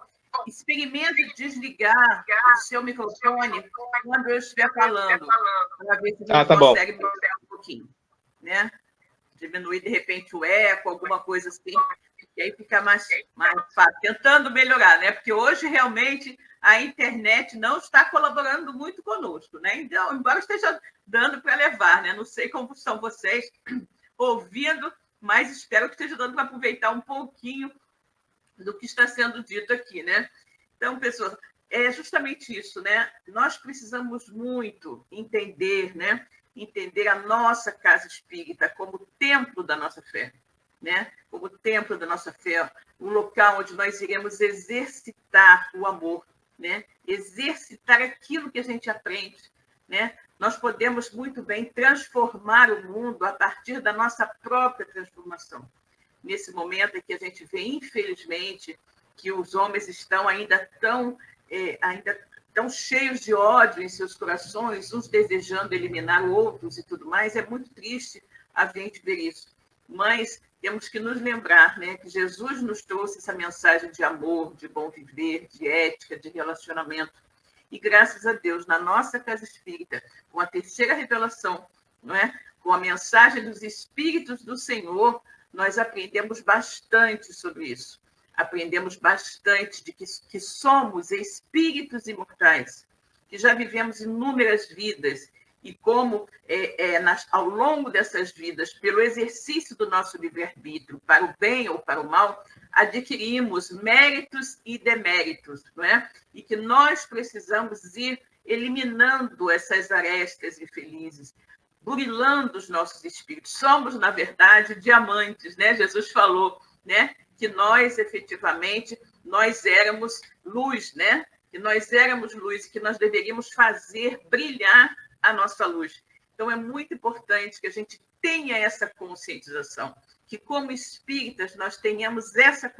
Experimente desligar o seu microfone quando eu estiver falando, para ver se você consegue melhorar um pouquinho, né? Diminuir, de repente, o eco, alguma coisa assim, e aí fica mais fácil. Tentando melhorar, né? Porque hoje, realmente, a internet não está colaborando muito conosco, né? Então, embora esteja dando para levar, né? Não sei como são vocês ouvindo, mas espero que esteja dando para aproveitar um pouquinho do que está sendo dito aqui, né? Então, pessoas, é justamente isso, né? Nós precisamos muito entender, né? Entender a nossa casa espírita como templo da nossa fé, né? Como templo da nossa fé, um local onde nós iremos exercitar o amor, né? Exercitar aquilo que a gente aprende, né? Nós podemos muito bem transformar o mundo a partir da nossa própria transformação. Nesse momento em que a gente vê, infelizmente, que os homens estão ainda tão cheios de ódio em seus corações, uns desejando eliminar outros e tudo mais, é muito triste a gente ver isso. Mas temos que nos lembrar, né, que Jesus nos trouxe essa mensagem de amor, de bom viver, de ética, de relacionamento. E graças a Deus, na nossa casa espírita, com a terceira revelação, não é? Com a mensagem dos Espíritos do Senhor, nós aprendemos bastante sobre isso. Aprendemos bastante de que somos espíritos imortais, que já vivemos inúmeras vidas e como, ao longo dessas vidas, pelo exercício do nosso livre-arbítrio, para o bem ou para o mal, adquirimos méritos e deméritos, não é? E que nós precisamos ir eliminando essas arestas infelizes, burilando os nossos espíritos. Somos, na verdade, diamantes, né? Jesus falou, né, que nós, efetivamente, nós éramos luz, né? Que nós éramos luz, que nós deveríamos fazer brilhar a nossa luz. Então, é muito importante que a gente tenha essa conscientização, que, como espíritas, nós tenhamos essa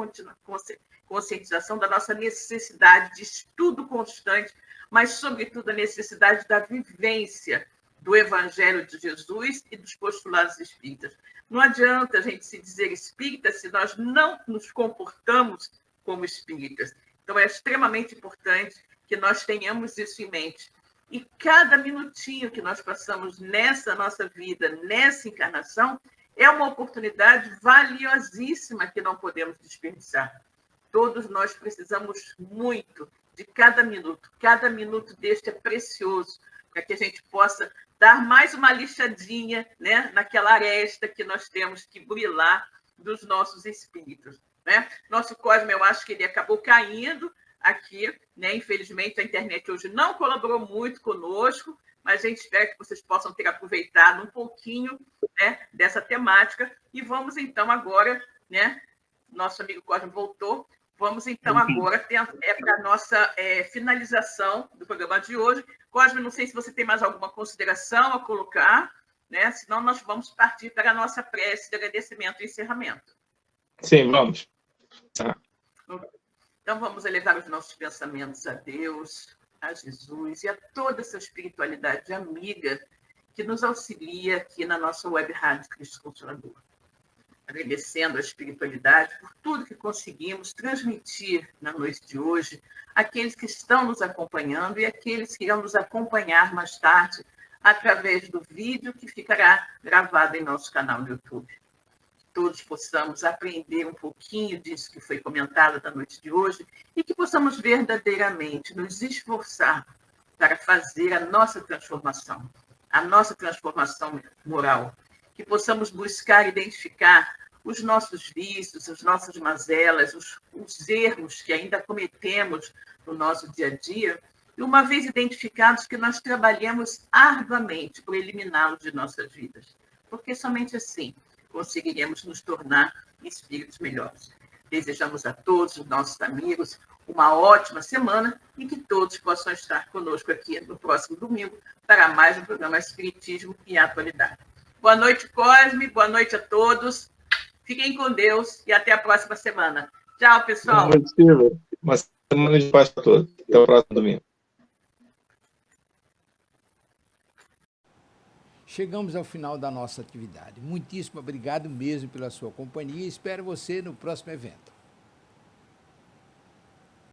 conscientização da nossa necessidade de estudo constante, mas, sobretudo, a necessidade da vivência do Evangelho de Jesus e dos postulados espíritas. Não adianta a gente se dizer espírita se nós não nos comportamos como espíritas. Então, é extremamente importante que nós tenhamos isso em mente. E cada minutinho que nós passamos nessa nossa vida, nessa encarnação, é uma oportunidade valiosíssima que não podemos desperdiçar. Todos nós precisamos muito de cada minuto. Cada minuto deste é precioso para que a gente possa dar mais uma lixadinha, né, naquela aresta que nós temos que burilar dos nossos espíritos, né? Nosso Cosmo, eu acho que ele acabou caindo aqui, né? Infelizmente, a internet hoje não colaborou muito conosco, mas a gente espera que vocês possam ter aproveitado um pouquinho, né, dessa temática. E vamos, então, agora, né? Nosso amigo Cosmo voltou. Vamos, então, agora para a nossa finalização do programa de hoje. Cosme, não sei se você tem mais alguma consideração a colocar, né? Senão nós vamos partir para a nossa prece de agradecimento e encerramento. Sim, vamos. Então, vamos elevar os nossos pensamentos a Deus, a Jesus e a toda essa espiritualidade amiga que nos auxilia aqui na nossa web rádio Cristo Consolador. Agradecendo a espiritualidade por tudo que conseguimos transmitir na noite de hoje, àqueles que estão nos acompanhando e àqueles que irão nos acompanhar mais tarde através do vídeo que ficará gravado em nosso canal no YouTube. Todos possamos aprender um pouquinho disso que foi comentado na noite de hoje e que possamos verdadeiramente nos esforçar para fazer a nossa transformação moral, que possamos buscar identificar os nossos vícios, as nossas mazelas, os erros que ainda cometemos no nosso dia a dia, e uma vez identificados, que nós trabalhemos arduamente por eliminá-los de nossas vidas, porque somente assim conseguiremos nos tornar espíritos melhores. Desejamos a todos os nossos amigos uma ótima semana e que todos possam estar conosco aqui no próximo domingo para mais um programa Espiritismo e Atualidade. Boa noite, Cosme. Boa noite a todos. Fiquem com Deus e até a próxima semana. Tchau, pessoal. Boa noite, Silvia. Uma semana de paz para todos. Até o próximo domingo. Chegamos ao final da nossa atividade. Muitíssimo obrigado mesmo pela sua companhia e espero você no próximo evento.